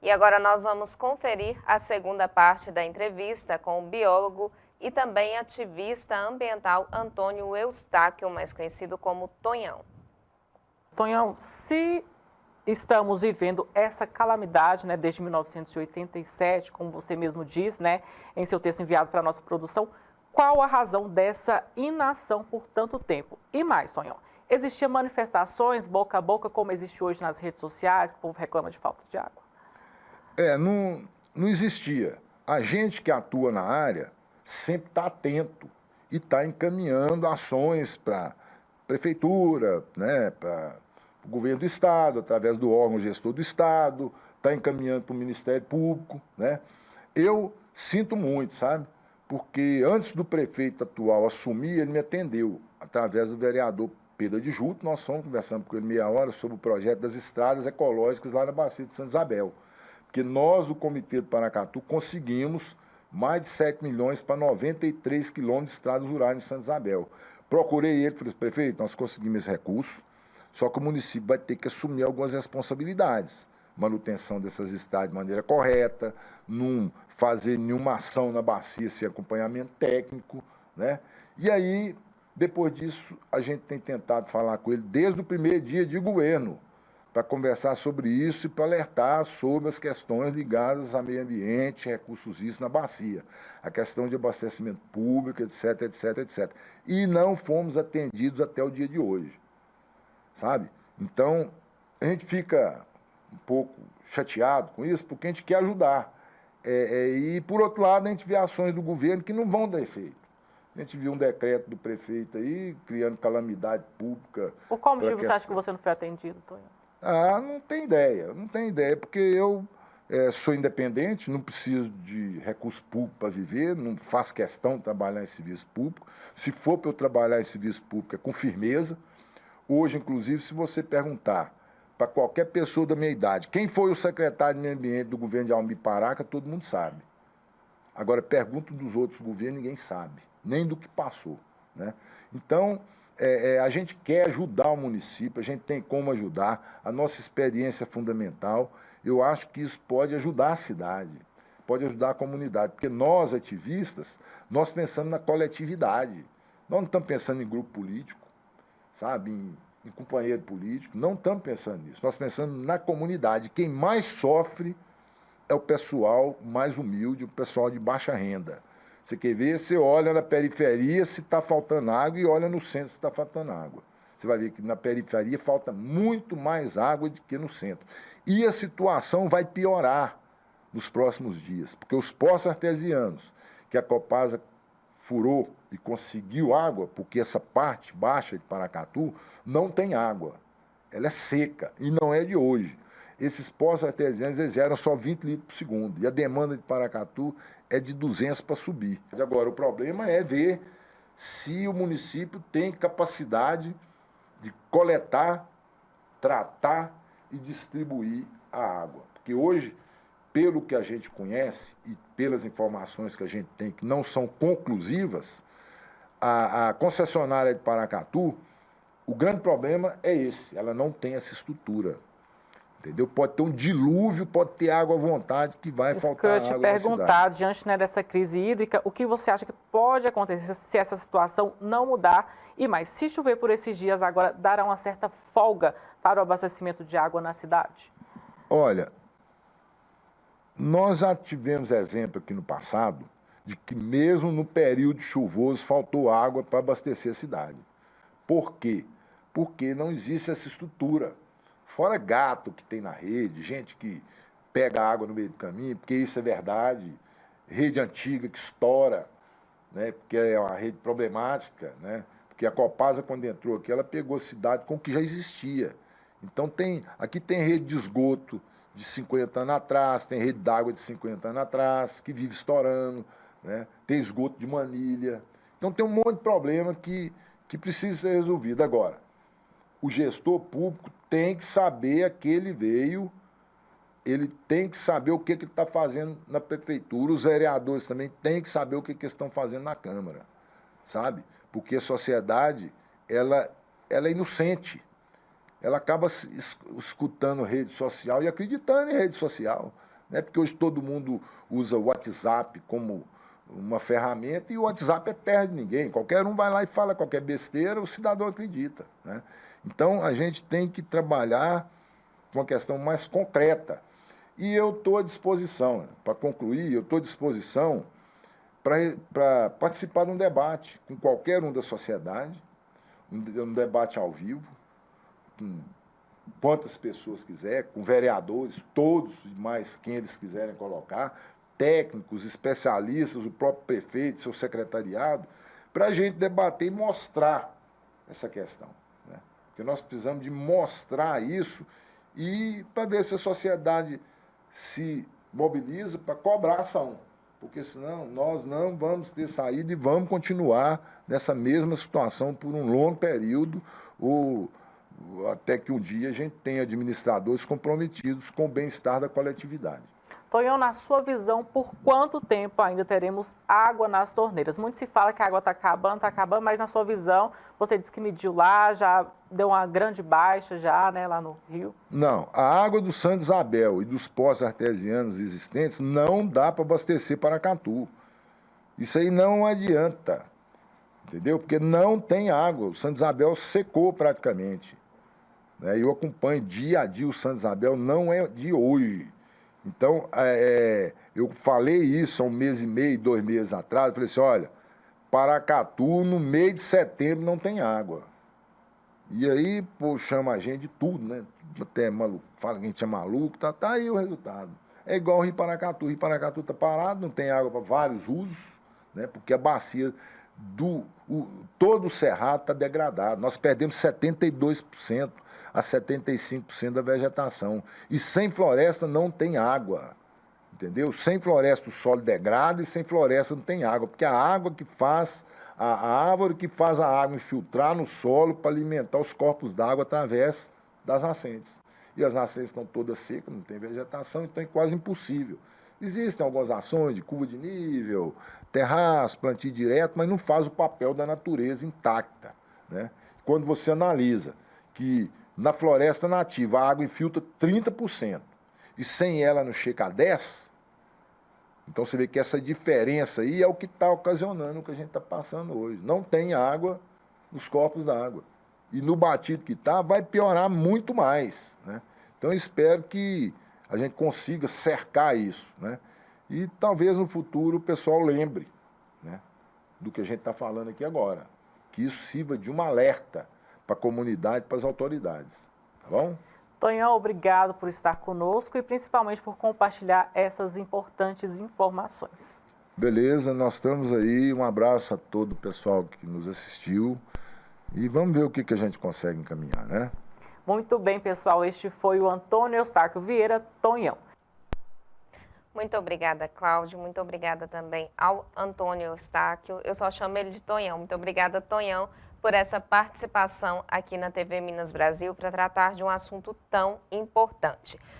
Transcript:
E agora nós vamos conferir a segunda parte da entrevista com o biólogo e também ativista ambiental Antônio Eustáquio, mais conhecido como Tonhão. Tonhão, se estamos vivendo essa calamidade, né, desde 1987, como você mesmo diz, né, em seu texto enviado para a nossa produção, qual a razão dessa inação por tanto tempo? E mais, Tonhão, existiam manifestações boca a boca, como existe hoje nas redes sociais, que o povo reclama de falta de água? Não existia. A gente que atua na área sempre está atento e está encaminhando ações para prefeitura, né, para o governo do Estado, através do órgão gestor do Estado, está encaminhando para o Ministério Público, né? Eu sinto muito, sabe? Porque antes do prefeito atual assumir, ele me atendeu, através do vereador Pedro Adjuto. Nós fomos conversando com ele meia hora sobre o projeto das estradas ecológicas lá na Bacia de Santa Isabel. Porque nós, do Comitê do Paracatu, conseguimos mais de 7 milhões para 93 quilômetros de estradas rurais em Santa Isabel. Procurei ele, falei, prefeito, nós conseguimos esse recurso, só que o município vai ter que assumir algumas responsabilidades. Manutenção dessas estradas de maneira correta, não fazer nenhuma ação na bacia sem acompanhamento técnico, né? E aí, depois disso, a gente tem tentado falar com ele desde o primeiro dia de governo, para conversar sobre isso e para alertar sobre as questões ligadas ao meio ambiente, recursos hídricos na bacia, a questão de abastecimento público, etc, etc, etc. E não fomos atendidos até o dia de hoje, sabe? Então, a gente fica um pouco chateado com isso, porque a gente quer ajudar. E, por outro lado, a gente vê ações do governo que não vão dar efeito. A gente viu um decreto do prefeito aí, criando calamidade pública. Por qual motivo você acha que você não foi atendido, Tonhão? Não tem ideia, porque eu sou independente, não preciso de recurso público para viver, não faço questão de trabalhar em serviço público. Se for para eu trabalhar em serviço público, é com firmeza. Hoje, inclusive, se você perguntar para qualquer pessoa da minha idade, quem foi o secretário de Meio Ambiente do governo de Almir Paraca, todo mundo sabe. Agora, pergunto dos outros governos, ninguém sabe, nem do que passou, né? Então, a gente quer ajudar o município, a gente tem como ajudar, a nossa experiência é fundamental. Eu acho que isso pode ajudar a cidade, pode ajudar a comunidade, porque nós, ativistas, nós pensamos na coletividade. Nós não estamos pensando em grupo político, sabe, em companheiro político, não estamos pensando nisso. Nós pensamos na comunidade. Quem mais sofre é o pessoal mais humilde, o pessoal de baixa renda. Você quer ver? Você olha na periferia se está faltando água e olha no centro se está faltando água. Você vai ver que na periferia falta muito mais água do que no centro. E a situação vai piorar nos próximos dias, porque os poços artesianos que a Copasa furou e conseguiu água, porque essa parte baixa de Paracatu não tem água. Ela é seca e não é de hoje. Esses poços artesianos eles geram só 20 litros por segundo. E a demanda de Paracatu é de 200 para subir. Agora, o problema é ver se o município tem capacidade de coletar, tratar e distribuir a água. Porque hoje, pelo que a gente conhece e pelas informações que a gente tem, que não são conclusivas, a concessionária de Paracatu, o grande problema é esse, ela não tem essa estrutura. Entendeu? Pode ter um dilúvio, pode ter água à vontade, que vai faltar água na cidade. Isso que eu ia te perguntar, diante, né, dessa crise hídrica, o que você acha que pode acontecer se essa situação não mudar? E mais, se chover por esses dias agora, dará uma certa folga para o abastecimento de água na cidade? Olha, nós já tivemos exemplo aqui no passado de que mesmo no período chuvoso faltou água para abastecer a cidade. Por quê? Porque não existe essa estrutura. Fora gato que tem na rede, gente que pega água no meio do caminho, porque isso é verdade, rede antiga que estoura, né, porque é uma rede problemática, né, porque a Copasa, quando entrou aqui, ela pegou a cidade com o que já existia. Então, aqui tem rede de esgoto de 50 anos atrás, tem rede d'água de 50 anos atrás, que vive estourando, né, tem esgoto de manilha. Então, tem um monte de problema que precisa ser resolvido. Agora, o gestor público tem que saber a que ele veio, ele tem que saber o que ele está fazendo na prefeitura, os vereadores também têm que saber o que eles estão fazendo na Câmara, sabe? Porque a sociedade, ela é inocente, ela acaba escutando rede social e acreditando em rede social. né? Porque hoje todo mundo usa o WhatsApp como uma ferramenta e o WhatsApp é terra de ninguém. Qualquer um vai lá e fala qualquer besteira, o cidadão acredita, né? Então, a gente tem que trabalhar com uma questão mais concreta. E eu estou à disposição, para concluir, eu estou à disposição para participar de um debate com qualquer um da sociedade, um debate ao vivo, com quantas pessoas quiser, com vereadores, todos e mais quem eles quiserem colocar, técnicos, especialistas, o próprio prefeito, seu secretariado, para a gente debater e mostrar essa questão, né? Porque nós precisamos de mostrar isso e para ver se a sociedade se mobiliza para cobrar ação, porque senão nós não vamos ter saída e vamos continuar nessa mesma situação por um longo período, ou até que um dia a gente tenha administradores comprometidos com o bem-estar da coletividade. Tonhão, na sua visão, por quanto tempo ainda teremos água nas torneiras? Muito se fala que a água está acabando, mas na sua visão, você disse que mediu lá, já deu uma grande baixa já, né, lá no rio. Não, a água do Santa Isabel e dos poços artesianos existentes não dá para abastecer Paracatu. Isso aí não adianta, entendeu? Porque não tem água, o Santa Isabel secou praticamente, né? Eu acompanho dia a dia o Santa Isabel, não é de hoje. Então, eu falei isso há 1 mês e meio, 2 meses atrás, eu falei assim, olha, Paracatu, no mês de setembro, não tem água. E aí, pô, chama a gente de tudo, né? Até maluco, fala que a gente é maluco, tá aí o resultado. É igual o Rio Paracatu está parado, não tem água para vários usos, né? Porque a bacia todo o cerrado está degradado. Nós perdemos 72% a 75% da vegetação. E sem floresta não tem água, entendeu? Sem floresta o solo degrada e sem floresta não tem água, porque a água que faz, a árvore que faz a água infiltrar no solo para alimentar os corpos d'água através das nascentes. E as nascentes estão todas secas, não tem vegetação, então é quase impossível. Existem algumas ações de curva de nível, terraço, plantio direto, mas não faz o papel da natureza intacta, né? Quando você analisa que na floresta nativa a água infiltra 30% e sem ela não chega a 10%, então você vê que essa diferença aí é o que está ocasionando o que a gente está passando hoje. Não tem água nos corpos d'água. E no batido que está, vai piorar muito mais, né? Então eu espero que a gente consiga cercar isso, né? E talvez no futuro o pessoal lembre, né, do que a gente está falando aqui agora. Que isso sirva de um alerta para a comunidade, para as autoridades. Tá bom? Tonhão, obrigado por estar conosco e principalmente por compartilhar essas importantes informações. Beleza, nós estamos aí. Um abraço a todo o pessoal que nos assistiu. E vamos ver o que a gente consegue encaminhar, né? Muito bem, pessoal. Este foi o Antônio Eustáquio Vieira, Tonhão. Muito obrigada, Cláudio. Muito obrigada também ao Antônio Eustáquio. Eu só chamo ele de Tonhão. Muito obrigada, Tonhão, por essa participação aqui na TV Minas Brasil para tratar de um assunto tão importante.